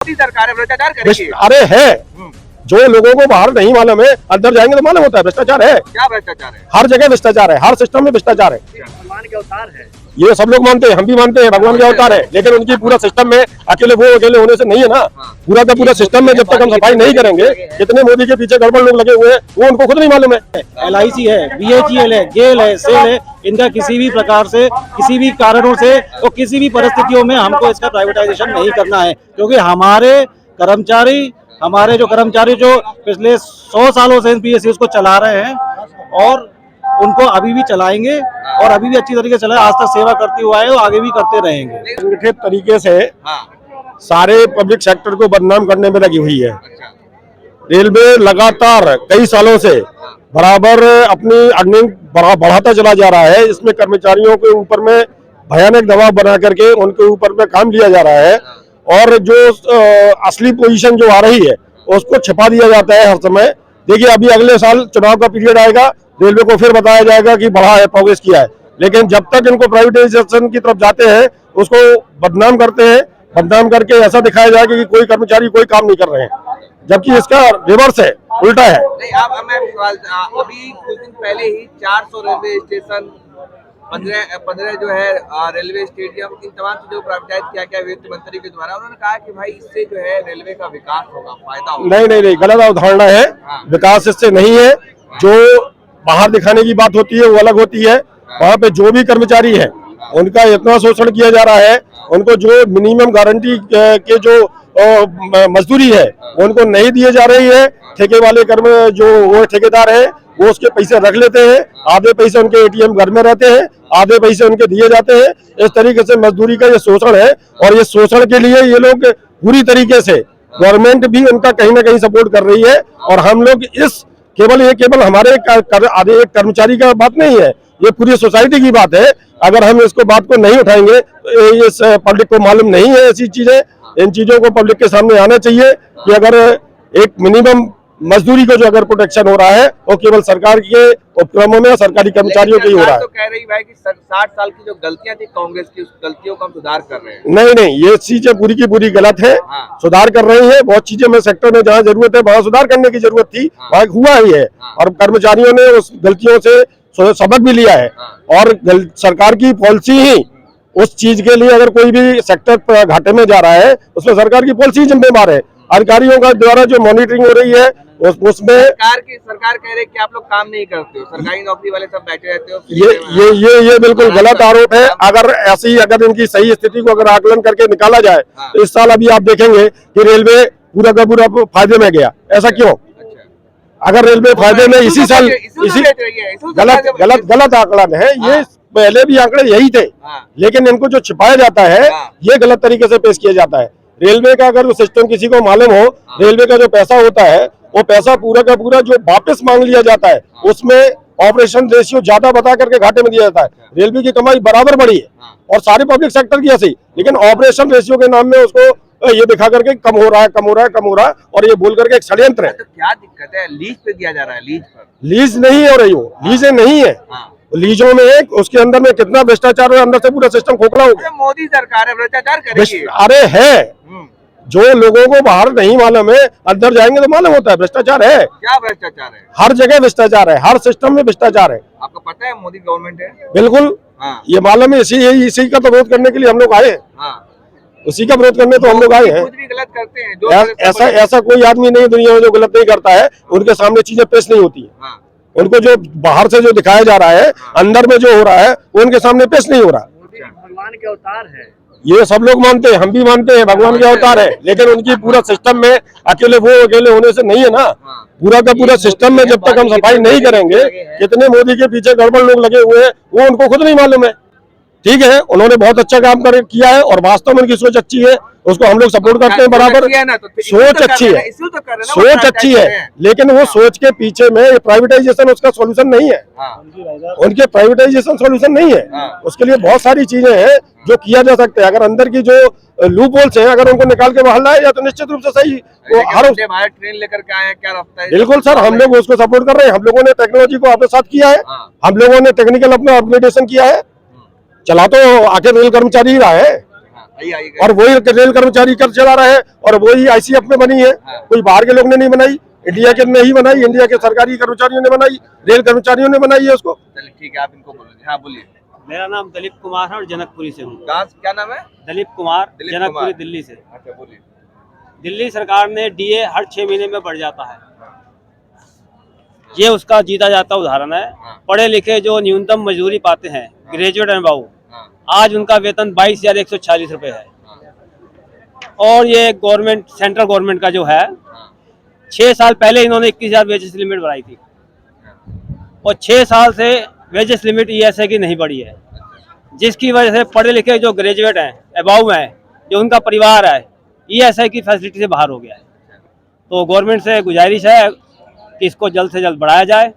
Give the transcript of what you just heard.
मोदी सरकार है, भ्रष्टाचार करेगी। अरे है, जो लोगों को बाहर नहीं मालूम है, अंदर जाएंगे तो मालूम होता है। भ्रष्टाचार है, क्या भ्रष्टाचार है? हर जगह भ्रष्टाचार है, हर सिस्टम में भ्रष्टाचार है। भगवान के अवतार है, ये सब लोग मानते हैं, हम भी मानते हैं, भगवान के अवतार है, लेकिन उनकी पूरा सिस्टम में अकेले होने से नहीं है ना। पूरा का पूरा सिस्टम में जब तक हम सफाई नहीं करेंगे, कितने मोदी के पीछे गड़बड़ लोग लगे हुए हैं, वो उनको खुद नहीं मालूम है। LIC है, BHEL है, गेल है, सेल है, इनका किसी भी प्रकार से, किसी भी कारणों से और किसी भी परिस्थितियों में हमको इसका प्राइवेटाइजेशन नहीं करना है, क्योंकि हमारे जो कर्मचारी जो पिछले 100 सालों से PSC उसको चला रहे हैं और उनको अभी भी चलाएंगे और अभी भी अच्छी तरीके से चलाए। आज तक सेवा करते हुआ है और आगे भी करते रहेंगे। संगठित तरीके से सारे पब्लिक सेक्टर को बदनाम करने में लगी हुई है। रेलवे लगातार कई सालों से बराबर अपनी अर्निंग बढ़ाता चला जा रहा है। इसमें कर्मचारियों के ऊपर में भयानक दबाव बना करके उनके ऊपर में काम लिया जा रहा है और जो असली पोजीशन जो आ रही है उसको छिपा दिया जाता है हर समय। देखिए, अभी अगले साल चुनाव का पीरियड आएगा, रेलवे को फिर बताया जाएगा कि बढ़ा है, प्रोग्रेस किया है, लेकिन जब तक इनको प्राइवेटाइजेशन की तरफ जाते हैं उसको बदनाम करते हैं। बदनाम करके ऐसा दिखाया जाएगा कि कोई कर्मचारी कोई काम नहीं कर रहे हैं, जबकि इसका रिवर्स है, उल्टा है। नहीं, अब मैं अभी कुछ दिन पहले ही 400 रेलवे स्टेशन, 15 जो है रेलवे स्टेडियम, इन तमाम चीजों को प्राइवेटाइज किया गया वित्त मंत्री के द्वारा। उन्होंने कहा कि भाई इससे जो है रेलवे का विकास होगा, फायदा होगा। नहीं, गलत अवधारणा है। विकास इससे नहीं है। जो बाहर दिखाने की बात होती है वो अलग होती है। वहाँ पे जो भी कर्मचारी है उनका इतना शोषण किया जा रहा है, उनको जो मिनिमम गारंटी के जो मजदूरी है उनको नहीं दिए जा रही है। ठेके वाले जो वो ठेकेदार है वो उसके पैसे रख लेते हैं, आधे पैसे उनके ATM घर में रहते हैं, आधे पैसे उनके दिए जाते हैं। इस तरीके से मजदूरी का ये शोषण है और ये शोषण के लिए ये लोग पूरी तरीके से, गवर्नमेंट भी उनका कहीं ना कहीं सपोर्ट कर रही है। और हम लोग केवल हमारे एक कर्मचारी का बात नहीं है, ये पूरी सोसाइटी की बात है। अगर हम इसको बात को नहीं उठाएंगे तो इस पब्लिक को मालूम नहीं है ऐसी चीजें। इन चीजों को पब्लिक के सामने आना चाहिए कि अगर एक मिनिमम मजदूरी को जो अगर प्रोटेक्शन हो रहा है वो केवल सरकार के उपक्रमों में सरकारी कर्मचारियों के ही हो रहा है। तो कह रही भाई कि 60 साल की जो गलतियां थी कांग्रेस की, उस गलतियों का हम सुधार कर रहे हैं। नहीं, ये चीजें पूरी की पूरी गलत है। सुधार कर रही है बहुत चीजें में, सेक्टर में जहाँ जरूरत है वहाँ सुधार करने की जरूरत थी, वहाँ हुआ ही है। और कर्मचारियों ने उस गलतियों से सबक भी लिया है और सरकार की पॉलिसी ही उस चीज के लिए, अगर कोई भी सेक्टर घाटे में जा रहा है उसमें सरकार की पॉलिसी जिम्मेदार है। अधिकारियों का द्वारा जो मॉनिटरिंग हो रही है उसमें सरकार कह रही है कि आप लोग काम नहीं करते हो, सरकारी नौकरी वाले सब बैठे रहते हो। ये बिल्कुल गलत आरोप है। अगर इनकी सही स्थिति को अगर आकलन करके निकाला जाए तो इस साल अभी आप देखेंगे कि रेलवे पूरा का पूरा फायदे में गया। ऐसा क्यों? अगर रेलवे फायदे में इसी साल गलत आकलन है। ये पहले भी आंकड़े यही थे, लेकिन इनको जो छिपाया जाता है ये गलत तरीके से पेश किया जाता है। रेलवे का अगर सिस्टम किसी को मालूम हो, रेलवे का जो पैसा होता है वो पैसा पूरा का पूरा जो वापस मांग लिया जाता है उसमें ऑपरेशन रेशियो ज्यादा बता करके घाटे में दिया जाता है। रेलवे की कमाई बराबर बढ़ी है और सारे पब्लिक सेक्टर की ऐसी, लेकिन ऑपरेशन रेशियो के नाम में उसको ये दिखा करके कम हो रहा है और ये बोल करके एक षड्यंत्र है। तो क्या दिक्कत है? लीज पे दिया जा रहा है, लीज पर। लीज नहीं हो रही हो, लीजें नहीं है। लीजों में उसके अंदर में कितना भ्रष्टाचार है, अंदर से पूरा सिस्टम खोखला हो गया। मोदी सरकार है, भ्रष्टाचार करेगी। अरे है, जो लोगों को बाहर नहीं मालूम है अंदर जाएंगे तो मालूम होता है। भ्रष्टाचार है। क्या भ्रष्टाचार है? हर जगह भ्रष्टाचार है, हर सिस्टम में भ्रष्टाचार है। आपको पता है मोदी गवर्नमेंट है? बिल्कुल, ये मालूम है। इसी का तो विरोध करने के लिए हम लोग आए। उसी का विरोध करने तो हम लोग आए हैं। कुछ भी गलत करते हैं, ऐसा कोई आदमी नहीं दुनिया में जो गलत नहीं करता है। उनके सामने चीजें पेश नहीं होती है। उनको जो बाहर से जो दिखाया जा रहा है, अंदर में जो हो रहा है वो उनके सामने पेश नहीं हो रहा। भगवान के अवतार है, ये सब लोग मानते हैं, हम भी मानते हैं, भगवान के अवतार है, लेकिन उनकी पूरा सिस्टम में अकेले होने से नहीं है ना। पूरा का पूरा सिस्टम में जब तक हम सफाई नहीं करेंगे, कितने मोदी के पीछे गड़बड़ लोग लगे हुए हैं वो उनको खुद नहीं मालूम है। ठीक है, उन्होंने बहुत अच्छा काम किया है और वास्तव में उनकी सोच अच्छी है, उसको हम लोग सपोर्ट करते हैं बराबर। सोच अच्छी है, लेकिन वो सोच के पीछे में प्राइवेटाइजेशन उसका सॉल्यूशन नहीं है। उनके प्राइवेटाइजेशन सॉल्यूशन नहीं है। उसके लिए बहुत सारी चीजें हैं जो किया जा सकता है। अगर अंदर की जो लूप होल्स हैं अगर उनको निकाल के बाहर लाए या तो निश्चित रूप से सही। ट्रेन लेकर के आए, क्या रास्ता है? बिल्कुल सर, हम लोग उसको सपोर्ट कर रहे हैं। हम लोगों ने टेक्नोलॉजी को अपने साथ किया है, हम लोगों ने टेक्निकल अपना अपग्रेडेशन किया है। चला तो आखिर रेल कर्मचारी ही रहा है। आइए और वही रेल कर्मचारी कर चला रहा है, और वही आईसीएफ में बनी है। कोई बाहर के लोग ने नहीं बनाई, इंडिया के ने ही बनाई, इंडिया के सरकारी कर्मचारियों ने बनाई, रेल कर्मचारियों ने बनाई है उसको। चलिए ठीक है, आप इनको बोलिए। हाँ बोलिए। मेरा नाम दलीप कुमार है और जनकपुरी से हूँ। कहाँ से, क्या नाम है? दलीप कुमार, दिलीप जनकपुरी, कुमार। दिल्ली से। अच्छा बोलिए। दिल्ली सरकार ने डीए हर 6 महीने में बढ़ जाता है, ये उसका जीता जाता उदाहरण है। पढ़े लिखे जो न्यूनतम मजदूरी पाते हैं, ग्रेजुएट एंड अबव, आज उनका वेतन 22,140 रुपए है। और ये गवर्नमेंट, सेंट्रल गवर्नमेंट का जो है, 6 साल पहले इन्होंने 21,000 वेजेस लिमिट बढ़ाई थी, और 6 साल से वेजेस लिमिट ईएसआई की नहीं बढ़ी है, जिसकी वजह से पढ़े लिखे जो ग्रेजुएट हैं, अबव हैं, जो उनका परिवार है, ईएसआई की फैसिलिटी से बाहर हो गया है। तो गवर्नमेंट से गुजारिश है कि इसको जल्द से जल्द बढ़ाया जाए।